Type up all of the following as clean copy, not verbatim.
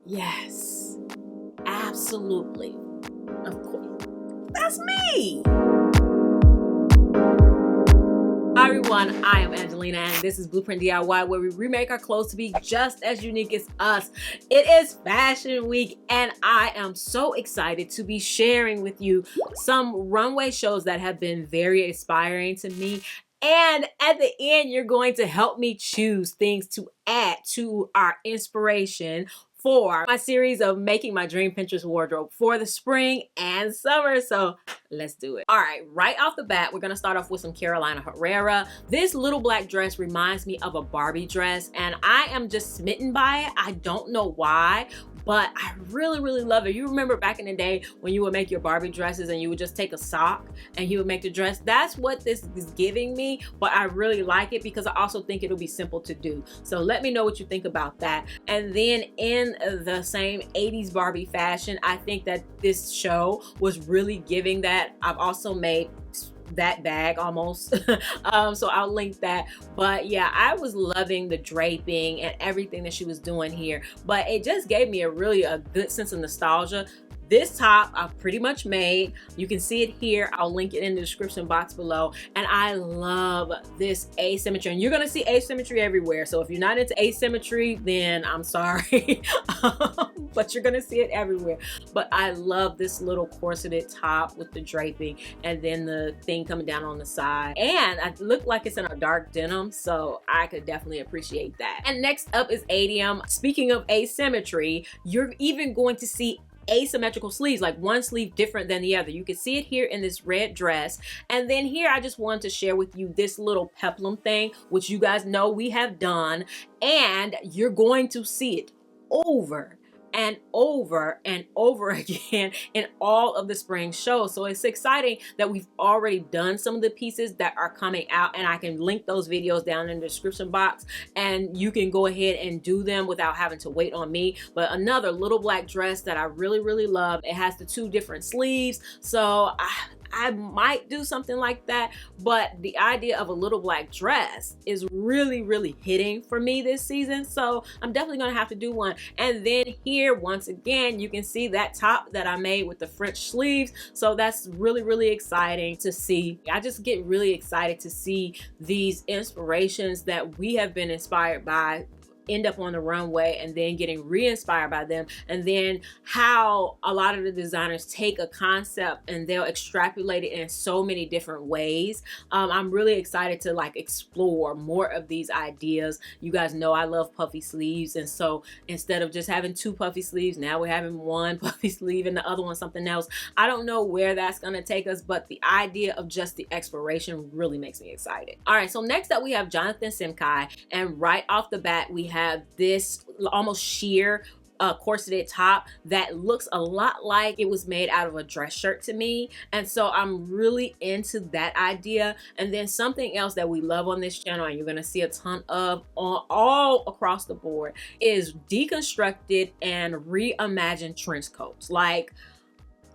Yes, absolutely. Of course. That's me. Hi everyone, I am Angelina and this is Blueprint DIY, where we remake our clothes to be just as unique as us. It is Fashion Week and I am so excited to be sharing with you some runway shows that have been very inspiring to me. And at the end, you're going to help me choose things to add to our inspiration for my series of making my dream Pinterest wardrobe for the spring and summer. So let's do it. All right off the bat, we're gonna start off with some Carolina Herrera. This little black dress reminds me of a Barbie dress and I am just smitten by it. I don't know why, but I really love it. You remember back in the day when you would make your Barbie dresses and you would just take a sock and you would make the dress? That's what this is giving me, but I really like it because I also think it'll be simple to do. So let me know what you think about that. And then in the same 80s Barbie fashion, I think that this show was really giving that. I've also made that bag almost so I'll link that. But yeah, I was loving the draping and everything that she was doing here, but it just gave me a good sense of nostalgia. This top I've pretty much made. You can see it here. I'll link it in the description box below. And I love this asymmetry. And you're gonna see asymmetry everywhere. So if you're not into asymmetry, then I'm sorry. But you're gonna see it everywhere. But I love this little corseted top with the draping and then the thing coming down on the side. And it looked like it's in a dark denim, so I could definitely appreciate that. And next up is ADM. Speaking of asymmetry, you're even going to see asymmetrical sleeves, like one sleeve different than the other. You can see it here in this red dress. And then here I just wanted to share with you this little peplum thing, which you guys know we have done, and you're going to see it over and over and over again in all of the spring shows. So it's exciting that we've already done some of the pieces that are coming out, and I can link those videos down in the description box and you can go ahead and do them without having to wait on me. But another little black dress that I really love. It has the two different sleeves, so I might do something like that, but the idea of a little black dress is really hitting for me this season, so I'm definitely gonna have to do one. And then here, once again, you can see that top that I made with the French sleeves, so that's really exciting to see. I just get really excited to see these inspirations that we have been inspired by end up on the runway and then getting re-inspired by them, and then how a lot of the designers take a concept and they'll extrapolate it in so many different ways. I'm really excited to like explore more of these ideas. You guys know I love puffy sleeves, and so instead of just having two puffy sleeves, now we're having one puffy sleeve and the other one something else. I don't know where that's gonna take us, but the idea of just the exploration really makes me excited. All right, so next up we have Jonathan Simkai, and right off the bat we have this almost sheer corseted top that looks a lot like it was made out of a dress shirt to me, and so I'm really into that idea. And then something else that we love on this channel, and you're gonna see a ton of all across the board, is deconstructed and reimagined trench coats. Like,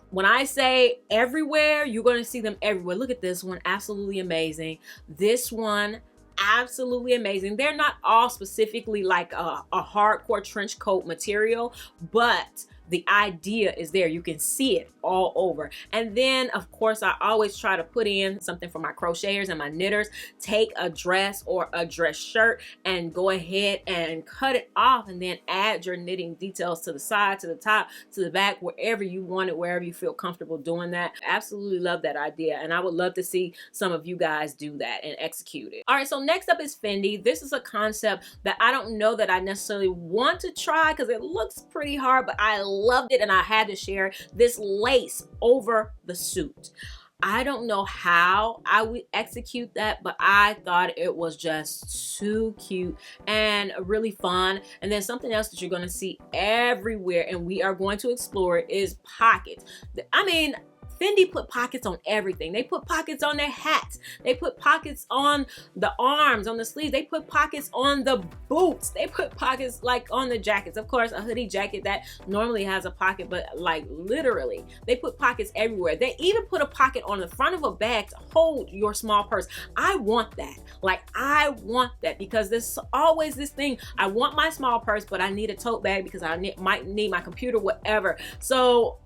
when I say everywhere, you're gonna see them everywhere. Look at this one, absolutely amazing. This one, absolutely amazing. They're not all specifically like a hardcore trench coat material, but the idea is there. You can see it all over. And then of course I always try to put in something for my crocheters and my knitters. Take a dress or a dress shirt and go ahead and cut it off, and then add your knitting details to the side, to the top, to the back, wherever you want it, wherever you feel comfortable doing that. Absolutely love that idea, and I would love to see some of you guys do that and execute it. All right, so next up is Fendi. This is a concept that I don't know that I necessarily want to try because it looks pretty hard, but I loved it and I had to share this lace over the suit. I don't know how I would execute that, but I thought it was just too cute and really fun. And then something else that you're going to see everywhere, and we are going to explore it, is pockets. I mean, Fendi put pockets on everything. They put pockets on their hats. They put pockets on the arms, on the sleeves. They put pockets on the boots. They put pockets like on the jackets. Of course, a hoodie jacket that normally has a pocket, but like literally, they put pockets everywhere. They even put a pocket on the front of a bag to hold your small purse. I want that. Like, I want that, because there's always this thing. I want my small purse, but I need a tote bag because I might need my computer, whatever. So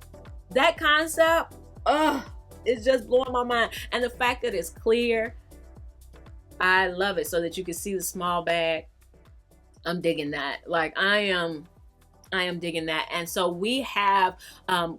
that concept, it's just blowing my mind. And the fact that it's clear, I love it, so that you can see the small bag. I'm digging that. Like, I am digging that. And so we have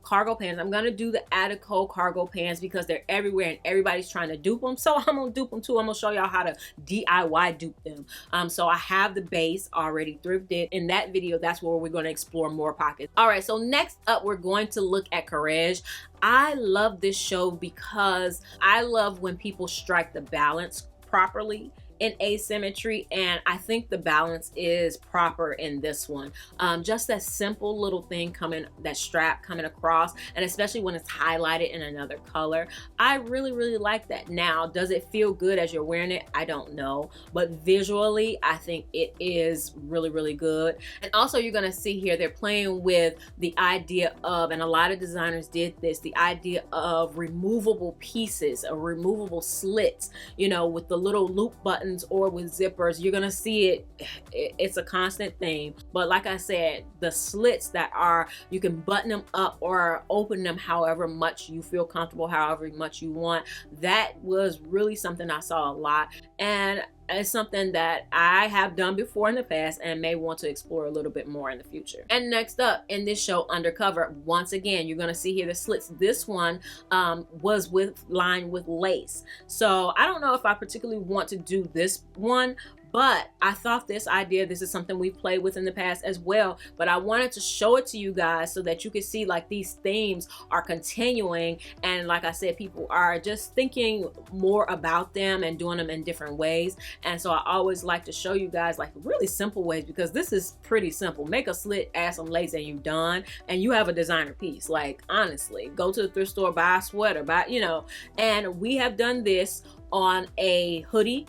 cargo pants. I'm gonna do the Attico cargo pants because they're everywhere and everybody's trying to dupe them. So I'm gonna dupe them too. I'm gonna show y'all how to DIY dupe them. So I have the base already thrifted. In that video, that's where we're gonna explore more pockets. All right, so next up, we're going to look at Courage. I love this show because I love when people strike the balance properly in asymmetry, and I think the balance is proper in this one. Just that simple little thing coming, that strap coming across, and especially when it's highlighted in another color, I really like that. Now, does it feel good as you're wearing it? I don't know, but visually I think it is really good. And also, you're gonna see here they're playing with the idea of, and a lot of designers did this, the idea of removable pieces or removable slits, you know, with the little loop buttons or with zippers. You're gonna see it. It's a constant theme. But like I said, the slits that are, you can button them up or open them however much you feel comfortable, however much you want. That was really something I saw a lot, and it's something that I have done before in the past and may want to explore a little bit more in the future. And next up in this show, Undercover, once again, you're gonna see here the slits. This one was lined with lace. So I don't know if I particularly want to do this one, but I thought this is something we've played with in the past as well, but I wanted to show it to you guys so that you can see like these themes are continuing, and like I said, people are just thinking more about them and doing them in different ways. And so I always like to show you guys like really simple ways, because this is pretty simple. Make a slit, add some lace, and you're done, and you have a designer piece. Like, honestly, go to the thrift store, buy a sweater, buy, you know. And we have done this on a hoodie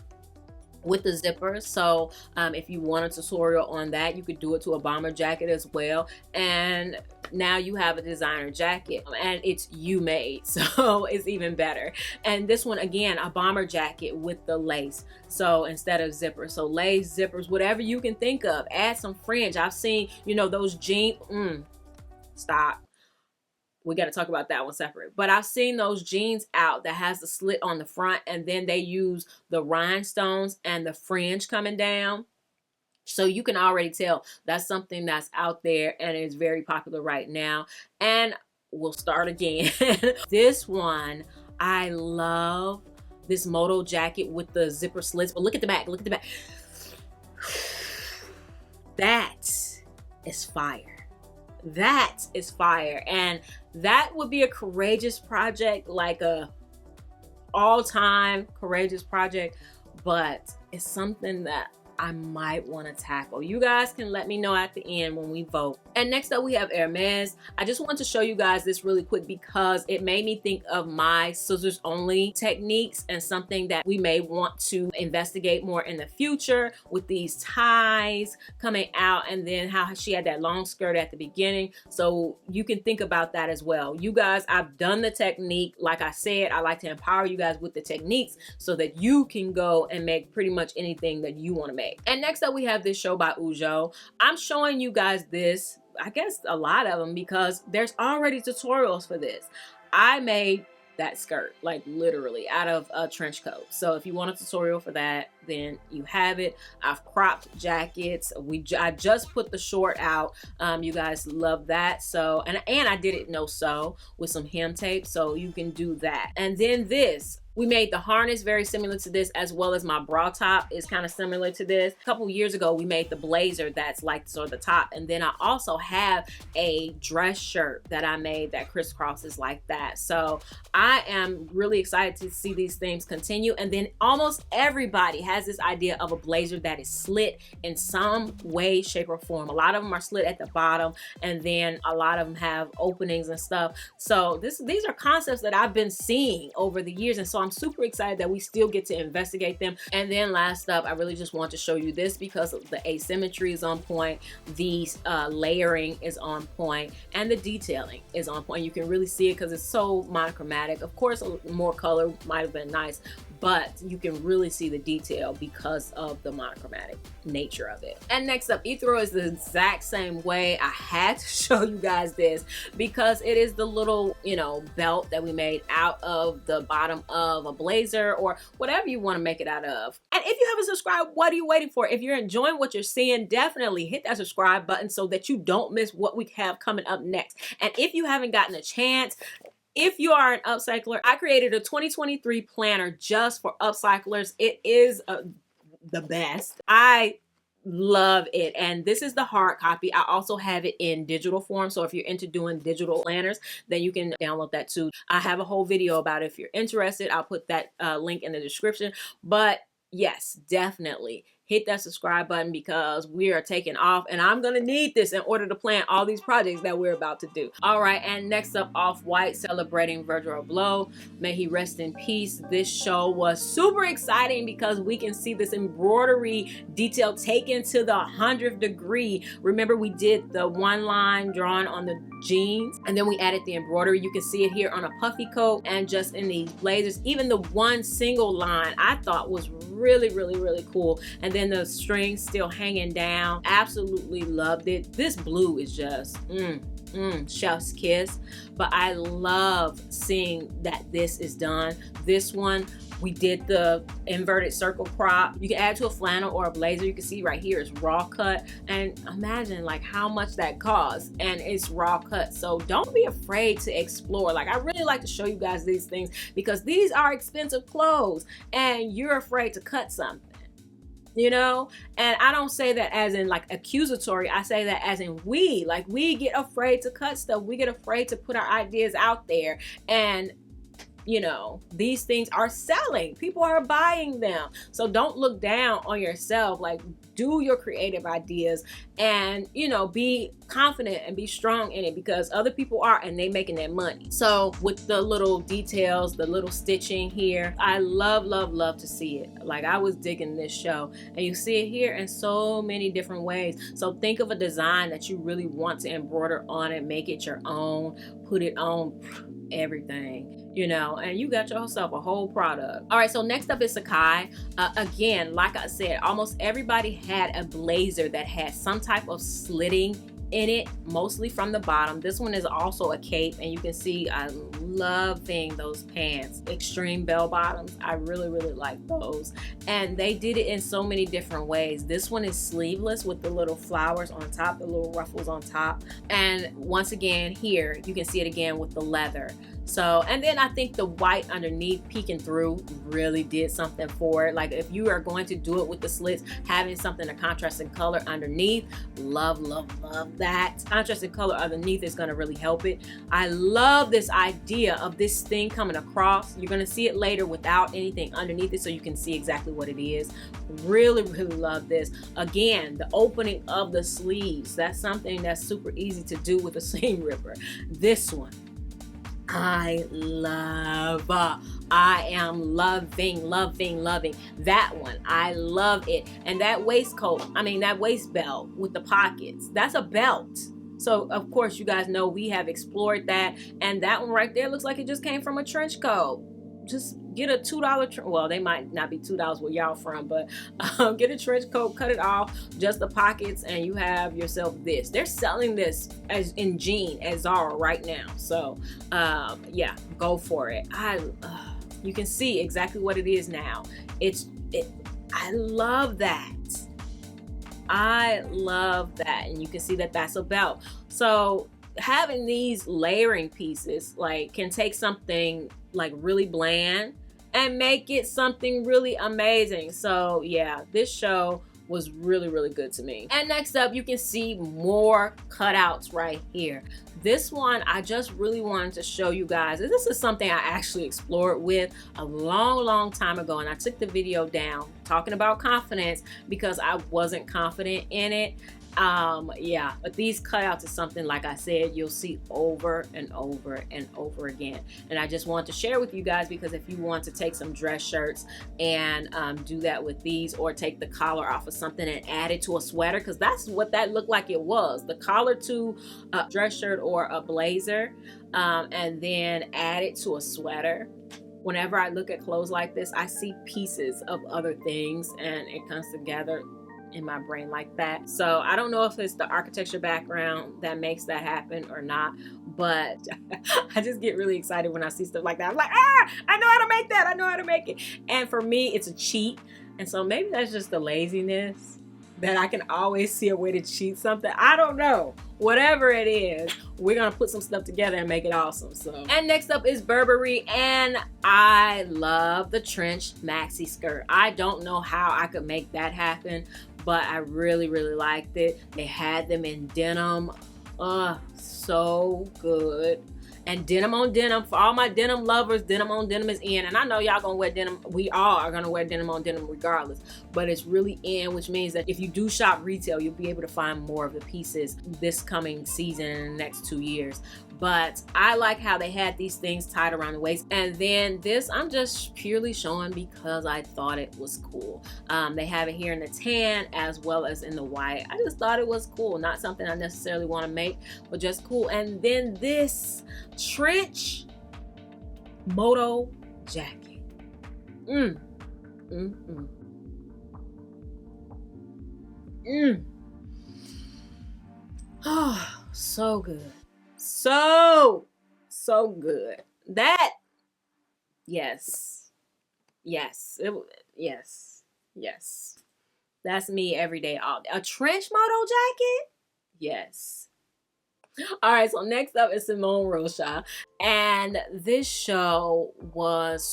with the zippers. So if you want a tutorial on that, you could do it to a bomber jacket as well. And now you have a designer jacket, and it's you made, so it's even better. And this one, again, a bomber jacket with the lace. So instead of zippers, so lace, zippers, whatever you can think of. Add some fringe. I've seen, you know, those jeans. Stop. We got to talk about that one separate. But I've seen those jeans out that has the slit on the front, and then they use the rhinestones and the fringe coming down. So you can already tell that's something that's out there and is very popular right now. And we'll start again. This one, I love this moto jacket with the zipper slits. But look at the back. Look at the back. That is fire. That is fire. And that would be a courageous project, like a all-time courageous project, but it's something that I might want to tackle. You guys can let me know at the end when we vote. And next up, we have Hermes. I just want to show you guys this really quick because it made me think of my scissors only techniques and something that we may want to investigate more in the future with these ties coming out, and then how she had that long skirt at the beginning. So you can think about that as well. You guys, I've done the technique. Like I said, I like to empower you guys with the techniques so that you can go and make pretty much anything that you want to make. And next up, we have this show by Ujo. I'm showing you guys this, I guess a lot of them, because there's already tutorials for this. I made that skirt, like literally out of a trench coat. So if you want a tutorial for that, then you have it. I've cropped jackets. I just put the short out. You guys love that. So, and I did it no sew with some hem tape, so you can do that. And then this, We made the harness very similar to this, as well as my bra top is kind of similar to this. A couple years ago, we made the blazer that's like sort of the top. And then I also have a dress shirt that I made that crisscrosses like that. So I am really excited to see these things continue. And then almost everybody has this idea of a blazer that is slit in some way, shape, or form. A lot of them are slit at the bottom, and then a lot of them have openings and stuff. So these are concepts that I've been seeing over the years, and so I'm super excited that we still get to investigate them. And then last up, I really just want to show you this because the asymmetry is on point, the layering is on point, and the detailing is on point. You can really see it because it's so monochromatic. Of course, more color might have been nice, but you can really see the detail because of the monochromatic nature of it. And next up, eThrow is the exact same way. I had to show you guys this because it is the little, you know, belt that we made out of the bottom of a blazer or whatever you want to make it out of. And if you haven't subscribed, what are you waiting for? If you're enjoying what you're seeing, definitely hit that subscribe button so that you don't miss what we have coming up next. And if you haven't gotten a chance, if you are an upcycler, I created a 2023 planner just for upcyclers. It is the best. I love it, and this is the hard copy. I also have it in digital form, so if you're into doing digital planners, then you can download that too. I have a whole video about it if you're interested. I'll put that link in the description. But yes, definitely hit that subscribe button because we are taking off, and I'm gonna need this in order to plan all these projects that we're about to do. All right, and next up, Off-White celebrating Virgil Abloh. May he rest in peace. This show was super exciting because we can see this embroidery detail taken to the 100th degree. Remember, we did the one line drawn on the jeans, and then we added the embroidery. You can see it here on a puffy coat and just in these blazers. Even the one single line I thought was really, really, really cool. And then the strings still hanging down. Absolutely loved it. This blue is just chef's kiss. But I love seeing that this is done. This one, we did the inverted circle crop. You can add to a flannel or a blazer. You can see right here is raw cut, and imagine like how much that costs, and it's raw cut. So don't be afraid to explore. Like, I really like to show you guys these things because these are expensive clothes and you're afraid to cut something, you know? And I don't say that as in like accusatory. I say that as in we get afraid to cut stuff. We get afraid to put our ideas out there, and you know, these things are selling. People are buying them. So don't look down on yourself. Like, do your creative ideas and, you know, be confident and be strong in it because other people are, and they making their money. So with the little details, the little stitching here, I love, love, love to see it. Like, I was digging this show, and you see it here in so many different ways. So think of a design that you really want to embroider on it, make it your own, put it on everything, you know, and you got yourself a whole product. All right, so next up is Sakai. Again, like I said, almost everybody had a blazer that had some type of slitting in it, mostly from the bottom. This one is also a cape, and you can see I'm loving those pants. Extreme bell bottoms, I really, really like those. And they did it in so many different ways. This one is sleeveless with the little flowers on top, the little ruffles on top. And once again, here, you can see it again with the leather. So, and then I think the white underneath peeking through really did something for it. Like, if you are going to do it with the slits, having something a contrasting color underneath, love, love, love that. Contrasting color underneath is going to really help it. I love this idea of this thing coming across. You're going to see it later without anything underneath it, so you can see exactly what it is. Really, really love this. Again, the opening of the sleeves, that's something that's super easy to do with a seam ripper. This one, I love. I am loving that one. I love it. And that waistcoat, I mean that waist belt with the pockets, that's a belt. So of course you guys know we have explored that, and that one right there looks like it just came from a trench coat. Just get a $2 well, they might not be $2 where y'all from, but get a trench coat, cut it off, just the pockets, and you have yourself this. They're selling this as in jean at Zara right now. So yeah, go for it. You can see exactly what it is now. I love that. I love that. And you can see that that's a belt. So having these layering pieces like can take something like really bland and make it something really amazing. So yeah, this show was really, really good to me. And next up, you can see more cutouts right here. This one, I just really wanted to show you guys. This is something I actually explored with a long time ago, and I took the video down talking about confidence because I wasn't confident in it. Yeah, but these cutouts is something, like I said, you'll see over and over and over again. And I just want to share with you guys, because if you want to take some dress shirts and do that with these, or take the collar off of something and add it to a sweater, because that's what that looked like it was, the collar to a dress shirt or a blazer, and then add it to a sweater. Whenever I look at clothes like this, I see pieces of other things and it comes together in my brain like that. So I don't know if it's the architecture background that makes that happen or not, but I just get really excited when I see stuff like that. I'm like, I know how to make that. I know how to make it. And for me, it's a cheat. And so maybe that's just the laziness, that I can always see a way to cheat something. I don't know. Whatever it is, we're gonna put some stuff together and make it awesome. So, and next up is Burberry, and I love the trench maxi skirt. I don't know how I could make that happen, but I really liked it. They had them in denim. So good. And denim on denim, for all my denim lovers, denim on denim is in. And I know y'all gonna wear denim. We all are gonna wear denim on denim regardless. But it's really in, which means that if you do shop retail, you'll be able to find more of the pieces this coming season in the next 2 years. But I like how they had these things tied around the waist. And then this, I'm just purely showing because I thought it was cool. They have it here in the tan as well as in the white. I just thought it was cool. Not something I necessarily want to make, but just cool. And then this trench moto jacket. Oh, so good. So good. That, yes. That's me every day, all day. A trench moto jacket? Yes. All right, so next up is Simone Rocha, and this show was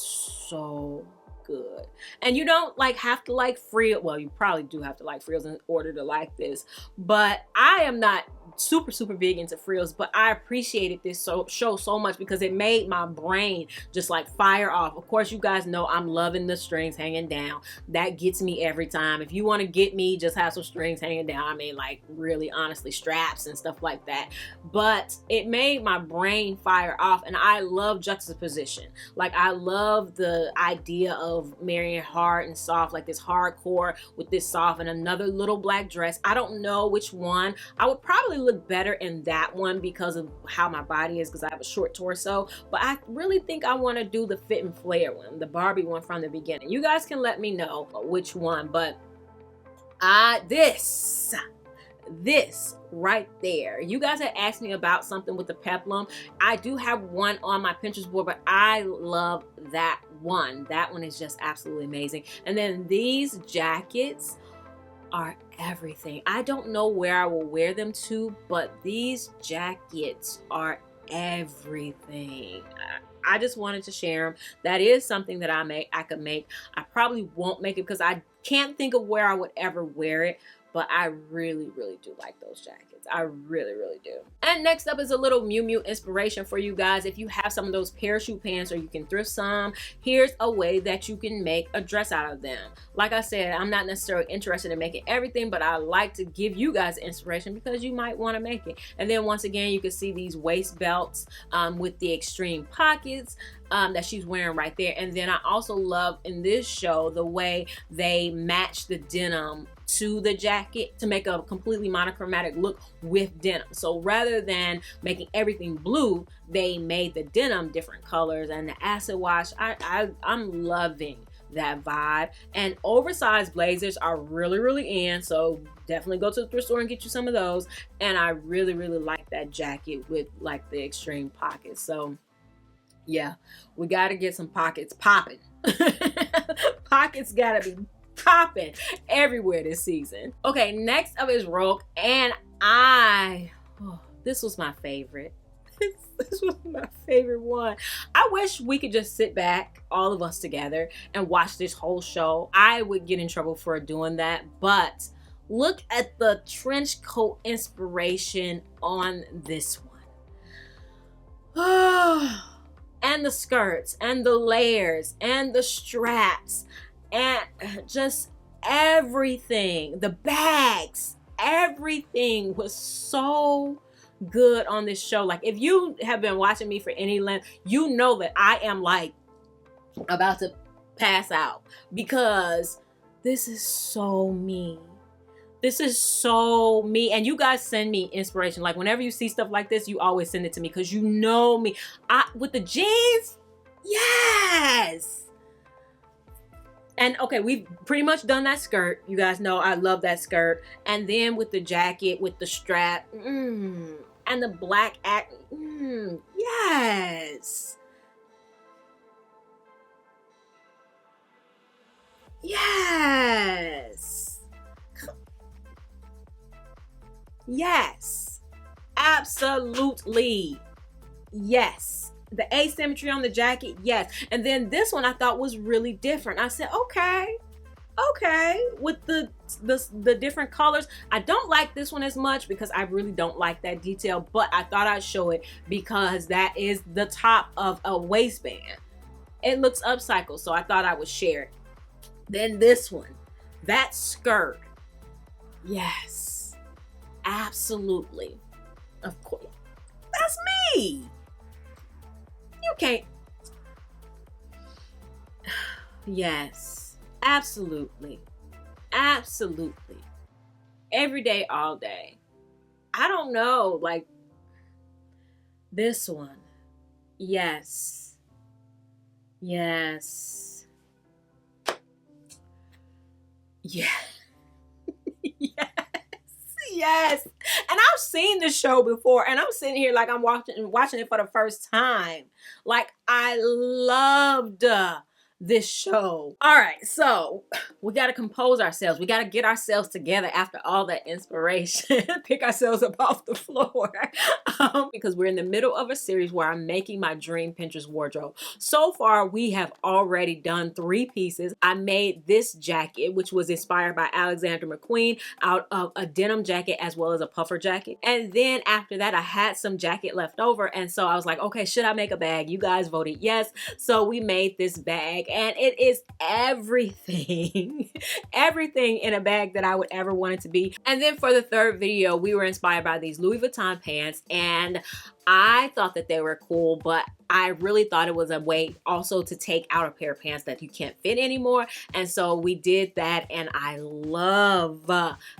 so good. And you don't have to like frills. Well, you probably do have to like frills in order to like this, but I am not super big into frills, but I appreciated this show so much because it made my brain just fire off. Of course, you guys know I'm loving the strings hanging down. That gets me every time. If you want to get me, just have some strings hanging down. I mean, really honestly, straps and stuff like that. But it made my brain fire off, and I love juxtaposition. I love the idea of marrying hard and soft, this hardcore with this soft and another little black dress. I don't know which one. I would probably look better in that one because of how my body is, because I have a short torso, but I really think I want to do the fit and flare one, the Barbie one from the beginning. You guys can let me know which one, but this right there. You guys had asked me about something with the peplum. I do have one on my Pinterest board, but I love that one. That one is just absolutely amazing. And then these jackets are everything. I don't know where I will wear them to, but these jackets are everything. I just wanted to share them. That is something that I could make. I probably won't make it because I can't think of where I would ever wear it, but I really do like those jackets. I really do. And next up is a little Miu Miu inspiration for you guys. If you have some of those parachute pants or you can thrift some, here's a way that you can make a dress out of them. Like I said, I'm not necessarily interested in making everything, but I like to give you guys inspiration because you might want to make it. And then once again, you can see these waist belts with the extreme pockets that she's wearing right there. And then I also love in this show the way they match the denim to the jacket to make a completely monochromatic look with denim. So rather than making everything blue, they made the denim different colors and the acid wash. I'm loving that vibe. And oversized blazers are really in, so definitely go to the thrift store and get you some of those. And I really like that jacket with the extreme pockets. So yeah, we got to get some pockets popping. Pockets gotta be popping everywhere this season. Okay, next up is Rogue, and this was my favorite. This was my favorite one. I wish we could just sit back, all of us together, and watch this whole show. I would get in trouble for doing that, but look at the trench coat inspiration on this one. And the skirts, and the layers, and the straps, and just everything. The bags, everything was so good on this show. Like, if you have been watching me for any length, you know that I am like about to pass out, because this is so me. This is so me. And you guys send me inspiration. Like, whenever you see stuff like this, you always send it to me, because you know me. With the jeans, yes. And okay, we've pretty much done that skirt. You guys know I love that skirt. And then with the jacket, with the strap, and the black yes. Yes. Yes. Absolutely. Yes. The asymmetry on the jacket, yes. And then this one I thought was really different. I said, okay, with the different colors. I don't like this one as much, because I really don't like that detail, but I thought I'd show it because that is the top of a waistband. It looks upcycled, so I thought I would share it. Then this one, that skirt, yes, absolutely, of course, that's me. You can't. Yes, absolutely. Absolutely. Every day, all day. I don't know, like this one. Yes. Yes. Yeah. Yes. Yes. And I've seen the show before, and I'm sitting here like I'm watching it for the first time. Like, I loved this show. All right, so we got to compose ourselves. We got to get ourselves together after all that inspiration. Pick ourselves up off the floor. Because we're in the middle of a series where I'm making my dream Pinterest wardrobe. So far, we have already done 3 pieces. I made this jacket, which was inspired by Alexander McQueen, out of a denim jacket as well as a puffer jacket. And then after that, I had some jacket left over. And so I was like, okay, should I make a bag? You guys voted yes. So we made this bag. And it is everything, everything in a bag that I would ever want it to be. And then for the third video, we were inspired by these Louis Vuitton pants, and I thought that they were cool, but I really thought it was a way also to take out a pair of pants that you can't fit anymore. And so we did that, and I love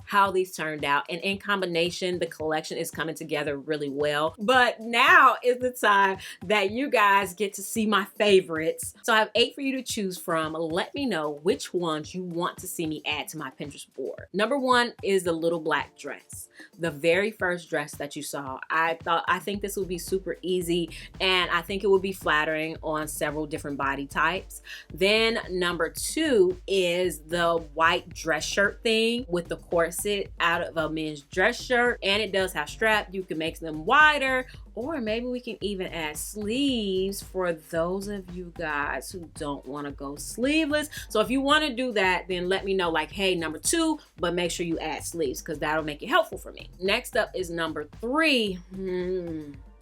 how these turned out. And in combination, the collection is coming together really well. But now is the time that you guys get to see my favorites. So I have 8 for you to choose from. Let me know which ones you want to see me add to my Pinterest board. Number 1 is the little black dress. The very first dress that you saw. I think this would be super easy, and I think it would be flattering on several different body types. Then number 2 is the white dress shirt thing with the corset out of a men's dress shirt, and it does have strap. You can make them wider, or maybe we can even add sleeves for those of you guys who don't want to go sleeveless. So if you want to do that, then let me know, like, hey, number 2, but make sure you add sleeves, because that'll make it helpful for me. Next up is number 3,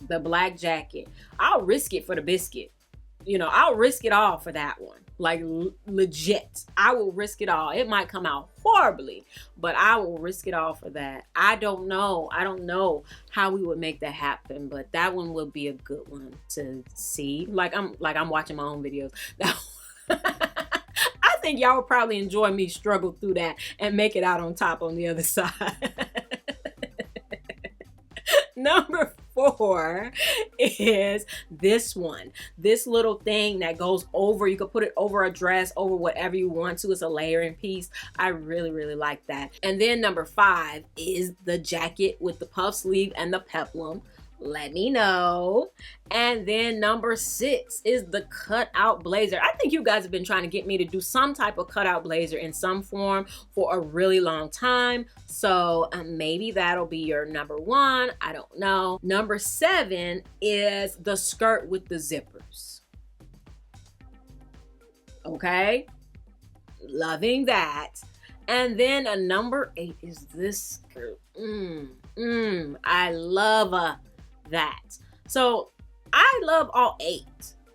the black jacket. I'll risk it for the biscuit. You know, I'll risk it all for that one. Like, legit, I will risk it all. It might come out horribly, but I will risk it all for that. I don't know how we would make that happen, but that one will be a good one to see. Like I'm watching my own videos. I think y'all would probably enjoy me struggle through that and make it out on top on the other side. Number 4 is this one. This little thing that goes over, you could put it over a dress, over whatever you want to. It's a layering piece. I really, really like that. And then number 5 is the jacket with the puff sleeve and the peplum. let me know. And then number 6 is the cutout blazer. I think you guys have been trying to get me to do some type of cutout blazer in some form for a really long time. So maybe that'll be your number 1. I don't know. Number 7 is the skirt with the zippers. Okay, loving that. And then a number 8 is this skirt. I love that. So I love all 8.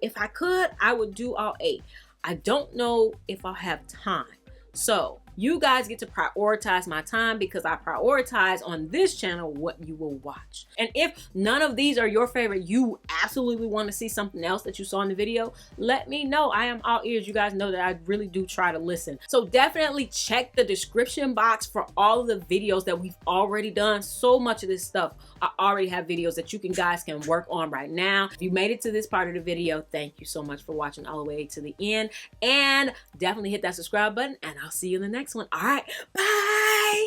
If I could, I would do all 8. I don't know if I'll have time. So you guys get to prioritize my time because I prioritize on this channel what you will watch. And if none of these are your favorite, you absolutely want to see something else that you saw in the video, let me know. I am all ears. You guys know that I really do try to listen. So definitely check the description box for all of the videos that we've already done. So much of this stuff, I already have videos that you guys can work on right now. If you made it to this part of the video, thank you so much for watching all the way to the end. And definitely hit that subscribe button, and I'll see you in the next one. All right, bye.